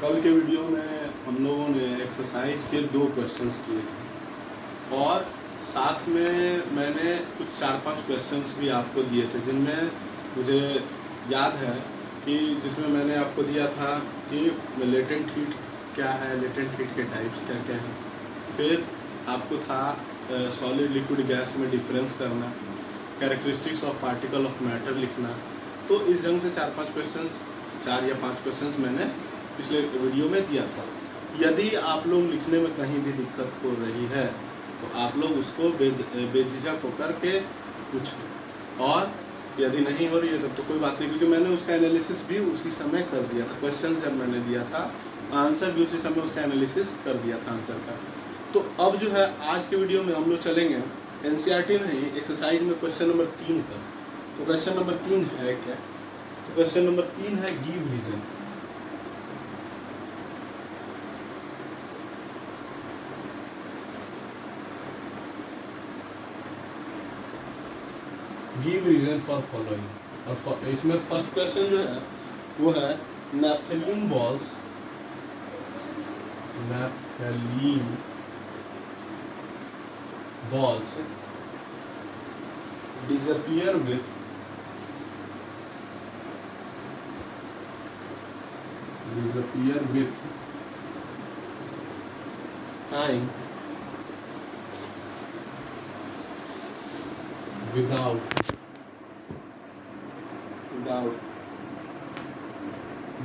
कल के वीडियो में हम लोगों ने एक्सरसाइज के 2 क्वेश्चंस किए थे और साथ में मैंने कुछ 4-5 क्वेश्चंस भी आपको दिए थे, जिनमें मुझे याद है कि जिसमें मैंने आपको दिया था कि लेटेंट हीट क्या है, लेटेंट हीट के टाइप्स क्या क्या हैं। फिर आपको था सॉलिड लिक्विड गैस में डिफरेंस करना, characteristics of particle of matter लिखना। तो इस ढंग से 4-5 क्वेश्चंस, 4 या 5 क्वेश्चंस मैंने पिछले वीडियो में दिया था। यदि आप लोग लिखने में कहीं भी दिक्कत हो रही है तो आप लोग उसको बेझिझक होकर के पूछें, और यदि नहीं हो रही है तब तो कोई बात नहीं, क्योंकि मैंने उसका एनालिसिस भी उसी समय कर दिया था। क्वेश्चन जब मैंने दिया था, आंसर भी उसी समय उसका एनालिसिस कर दिया था आंसर का। तो अब जो है आज के वीडियो में हम लोग चलेंगे एनसीईआरटी नहीं, एक्सरसाइज में क्वेश्चन नंबर 3 पर। तो क्वेश्चन नंबर 3 है क्या? तो क्वेश्चन नंबर 3 है give reason. Give reason for following. और इसमें फर्स्ट क्वेश्चन जो है वो है naphthalene balls disappear with time without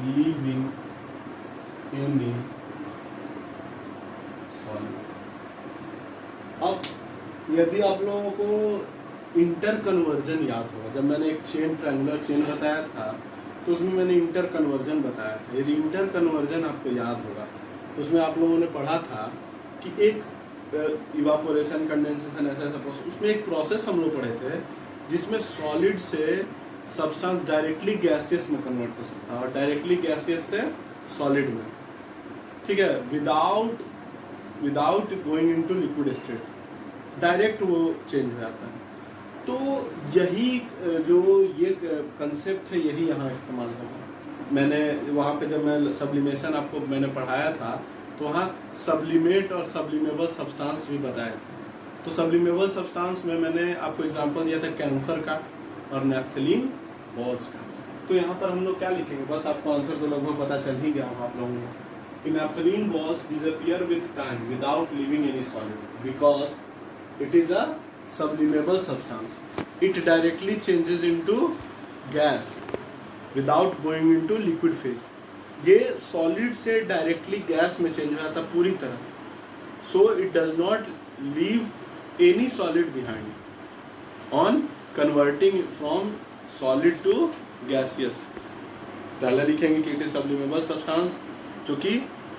leaving any solid। अब यदि आप लोगों को इंटर कन्वर्जन याद होगा, जब मैंने एक चेन ट्रायंगुलर चेन बताया था तो उसमें मैंने इंटर कन्वर्जन बताया था। यदि इंटर कन्वर्जन आपको याद होगा तो उसमें आप लोगों ने पढ़ा था कि एक इवापोरेशन, कंडेंसेशन, ऐसा ऐसा प्रोसेस, उसमें एक प्रोसेस हम लोग पढ़े थे जिसमें सॉलिड से सब्सटेंस डायरेक्टली गैसियस में कन्वर्ट कर सकता है और डायरेक्टली गैसियस से सॉलिड में, ठीक है, without going into liquid state, direct वो चेंज हो जाता है। तो यही जो ये कंसेप्ट है यही यहाँ इस्तेमाल होगा। मैंने वहाँ पे जब मैं सब्लिमेशन आपको मैंने पढ़ाया था तो वहाँ सब्लिमेट और सब्लिमेबल सब्सटेंस भी बताए थे। तो सब्लिमेबल सब्सटेंस में मैंने आपको एग्जांपल दिया था कैम्फर का और नैप्थेलीन बॉल्स का। तो यहाँ पर हम लोग क्या लिखेंगे, बस आपको आंसर तो लगभग पता चल ही गया होगा आप लोगों को कि naphthalene balls disappear with time without leaving any solid because it is a sublimable substance. It directly changes into gas without going into liquid phase. ये solid से directly gas में change हो जाता पूरी तरह, so it does not leave any solid behind on converting from solid to gaseous। पहले लिखेंगे कि it is sublimable substance, जो कि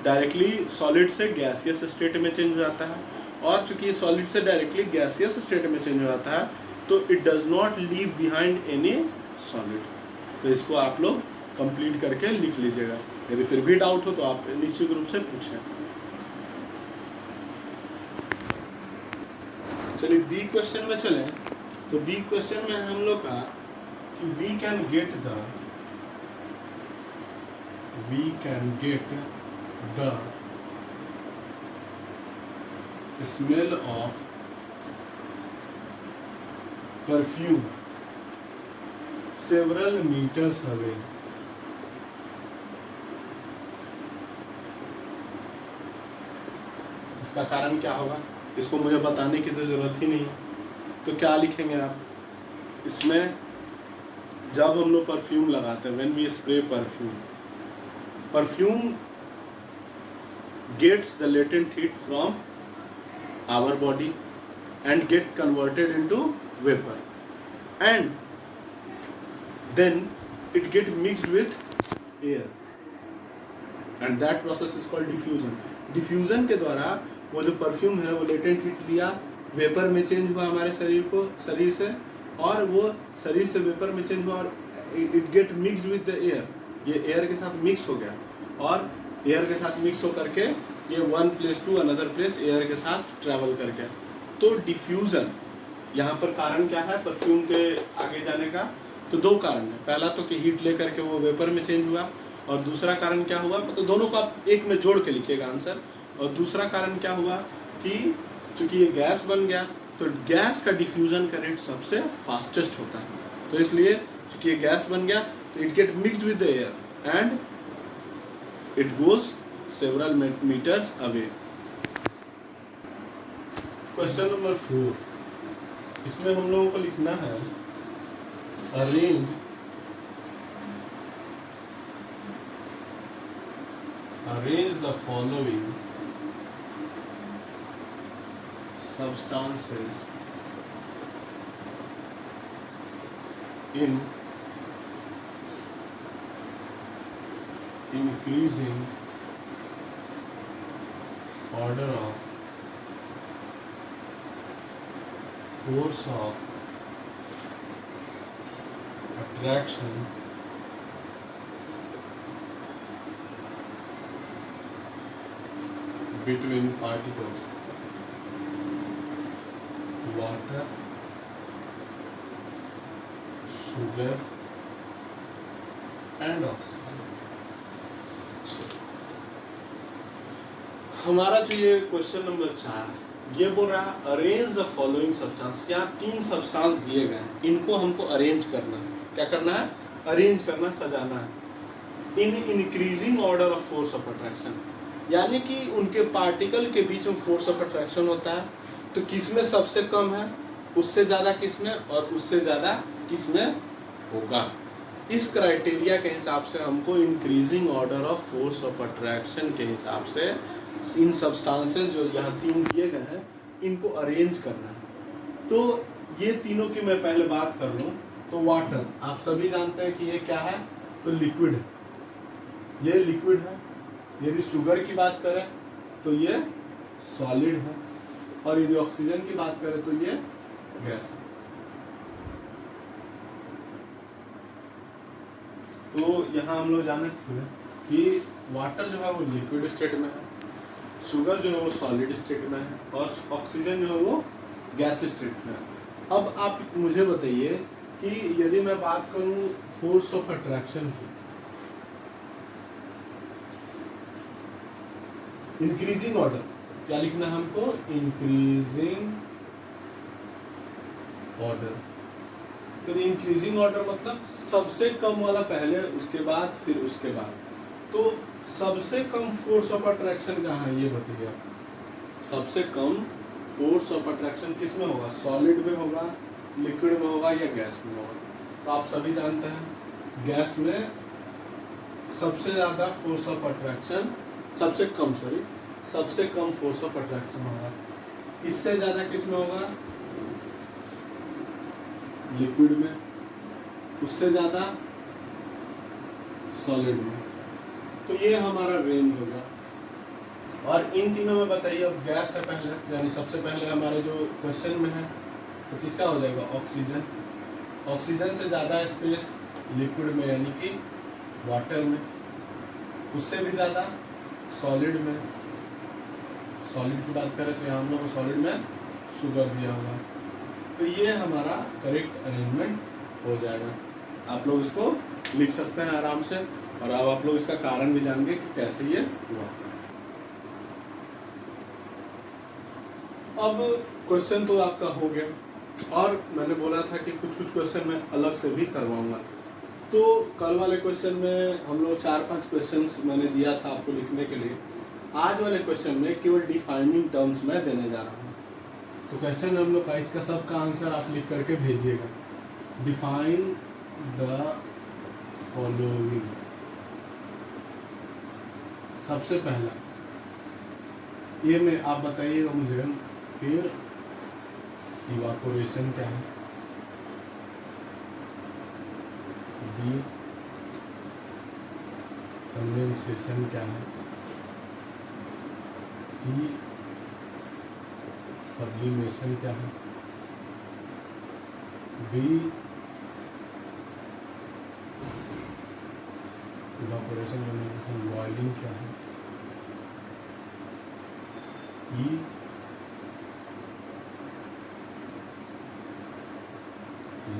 डायरेक्टली सॉलिड से गैसियस स्टेट में चेंज हो जाता है, और चूंकि सॉलिड से डायरेक्टली गैसियस स्टेट में चेंज हो जाता है तो it does not leave behind any solid. तो इसको आप लोग कंप्लीट करके लिख लीजिएगा। यदि फिर भी डाउट हो तो आप निश्चित रूप से पूछें। चलिए बी क्वेश्चन में चलें। तो बी क्वेश्चन में हम लोग का कि we can get the smell of perfume several meters away। इसका कारण क्या होगा, इसको मुझे बताने की तो जरूरत ही नहीं। तो क्या लिखेंगे आप इसमें, जब हम लोग परफ्यूम लगाते हैं, when we spray perfume gets the latent heat from our body and get converted into vapor, and then it get mixed with air and that process is called diffusion के द्वारा वो जो परफ्यूम है वो latent heat लिया, vapour में change हुआ हमारे शरीर से, और वो शरीर से वेपर में चेंज हुआ और it get mixed with the air. ये एयर के साथ मिक्स हो गया और एयर के साथ मिक्स होकर के ये one place to another place air के साथ ट्रैवल कर गया। तो डिफ्यूजन यहाँ पर कारण क्या है परफ्यूम के आगे जाने का? तो 2 कारण है। पहला तो कि हीट लेकर के वो वेपर में चेंज हुआ, और दूसरा कारण क्या हुआ, मतलब दोनों को आप एक में जोड़ के लिखिएगा आंसर। और दूसरा कारण क्या हुआ कि चूंकि ये गैस बन गया तो गैस का डिफ्यूजन का रेट सबसे फास्टेस्ट होता है, तो इसलिए चूंकि ये गैस बन गया तो it get mixed with the air and it goes several meters away. Question number 4, इसमें हम लोगों को लिखना है arrange the following substances in increasing order of force of attraction between particles: water, sugar and oxygen। हमारा जो ये question number 4 ये बोल रहा है अरेंज द फॉलोइंग सब्सटेंस। यहाँ 3 सब्सटेंस दिए गए हैं, इनको हमको अरेंज करना है। क्या करना है? अरेंज करना, सजाना है। In increasing order of force of attraction, यानी कि उनके पार्टिकल के बीच में फोर्स ऑफ अट्रैक्शन होता है, तो किसमें सबसे कम है, उससे ज़्यादा किसमें, और उससे ज़्यादा किसमें होगा। इस क्राइटेरिया के हिसाब से हमको increasing order of force of attraction के हिसाब से इन सब्सटेंसेस जो यहाँ 3 दिए गए हैं इनको अरेंज करना है। तो ये तीनों की मैं पहले बात कर लूँ तो वाटर आप सभी जानते हैं कि ये क्या है, तो लिक्विड है, ये लिक्विड है। यदि शुगर की बात करें तो ये सॉलिड है, और यदि ऑक्सीजन की बात करें तो ये गैस है। तो यहाँ हम लोग जाने कि वाटर जो है वो लिक्विड स्टेट में है, शुगर जो है वो सॉलिड स्टेट में है, और ऑक्सीजन जो है वो गैस स्टेट में है। अब आप मुझे बताइए कि यदि मैं बात करूं फोर्स ऑफ अट्रैक्शन की, इंक्रीजिंग ऑर्डर क्या लिखना है हमको, इंक्रीजिंग ऑर्डर। तो इंक्रीजिंग ऑर्डर मतलब सबसे कम वाला पहले, उसके बाद फिर उसके बाद। तो सबसे कम फोर्स ऑफ अट्रैक्शन कहाँ है ये बताइए आप। सबसे कम फोर्स ऑफ अट्रैक्शन किस में होगा, सॉलिड में होगा, लिक्विड में होगा या गैस में होगा। तो आप सभी जानते हैं गैस में सबसे ज़्यादा फोर्स ऑफ अट्रैक्शन, सबसे कम फोर्स ऑफ अट्रैक्शन होगा। इससे ज़्यादा किस में होगा, लिक्विड में, उससे ज़्यादा सॉलिड में। तो ये हमारा रेंज होगा। और इन तीनों में बताइए, अब गैस है पहले, यानी सबसे पहले हमारे जो क्वेश्चन में है तो किसका हो जाएगा, ऑक्सीजन। ऑक्सीजन से ज़्यादा स्पेस लिक्विड में यानी कि वाटर में, उससे भी ज़्यादा सॉलिड में। सॉलिड की बात करें तो यहाँ हम लोग सॉलिड में शुगर दिया हुआ। तो ये हमारा करेक्ट अरेंजमेंट हो जाएगा। आप लोग इसको लिख सकते हैं आराम से, और अब आप लोग इसका कारण भी जानेंगे कि कैसे ये हुआ। अब क्वेश्चन तो आपका हो गया, और मैंने बोला था कि कुछ क्वेश्चन मैं अलग से भी करवाऊंगा। तो कल वाले क्वेश्चन में हम लोग 4-5 क्वेश्चंस मैंने दिया था आपको लिखने के लिए। आज वाले क्वेश्चन में केवल डिफाइनिंग टर्म्स मैं देने जा रहा हूँ। तो क्वेश्चन हम लोग का इसका सबका आंसर आप लिख करके भेजिएगा। Define the following. सबसे पहला ये में आप बताइएगा मुझे, फिर इवापोरेशन क्या है, बी कंडेंसेशन क्या है, सी सब्लिमेशन क्या है, डी इवापोरेशन कंडेंसेशन बॉइलिंग क्या है, ई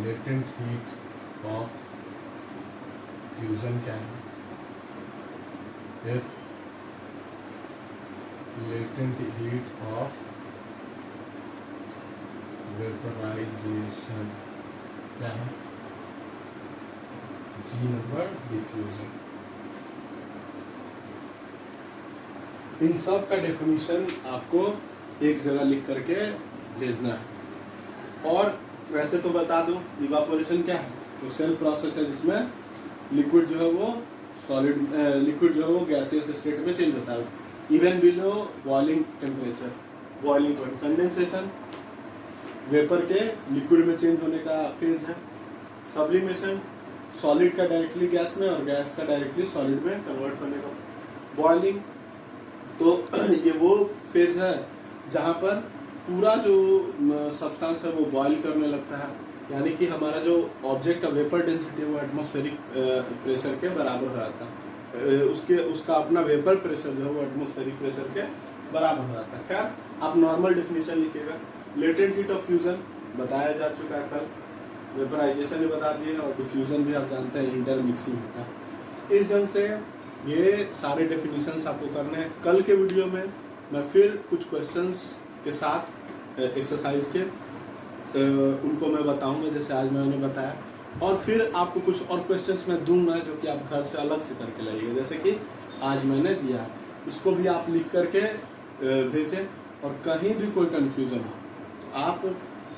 लेटेंट हीट ऑफ फ्यूजन क्या है, if latent heat of vaporization क्या है, जी नंबर डिफ्यूजन। इन सब का डेफिनेशन आपको एक जगह लिख करके भेजना है। और वैसे तो बता दूं इवापोरेशन क्या है, तो सेल प्रोसेस है जिसमें लिक्विड जो है वो सॉलिड, लिक्विड जो है वो गैसियस स्टेट में चेंज होता है even below boiling temperature. Boiling point condensation vapour के लिक्विड में चेंज होने का फेज है। सब्लिमेशन सॉलिड का डायरेक्टली गैस में और गैस का डायरेक्टली सॉलिड में कन्वर्ट होने का। बॉइलिंग तो ये वो फेज है जहाँ पर पूरा जो सब्सटेंस है वो बॉयल करने लगता है, यानी कि हमारा जो ऑब्जेक्ट का वेपर डेंसिटी वो एटमॉस्फेरिक प्रेशर के बराबर हो जाता है, उसका अपना वेपर प्रेशर जो है वो एटमॉस्फेरिक प्रेशर के बराबर हो जाता है। क्या आप नॉर्मल डेफिनेशन लिखिएगा। लेटेंट हीट ऑफ फ्यूजन बताया जा चुका है कल, वेपराइजेशन भी बता दिए और डिफ्यूजन भी आप जानते हैं इंटरमिक्सिंग होता है। इस ढंग से ये सारे डेफिनेशंस आपको करने हैं। कल के वीडियो में मैं फिर कुछ क्वेश्चंस के साथ एक्सरसाइज के उनको मैं बताऊंगा जैसे आज मैंने बताया, और फिर आपको कुछ और क्वेश्चंस मैं दूंगा जो कि आप घर से अलग से करके लाइएगा, जैसे कि आज मैंने दिया, इसको भी आप लिख करके भेजें। और कहीं भी कोई कन्फ्यूज़न हो आप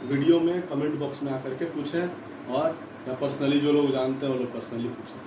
वीडियो में कमेंट बॉक्स में आकर के पूछें, और या पर्सनली जो लोग जानते हैं वो लोग पर्सनली पूछें।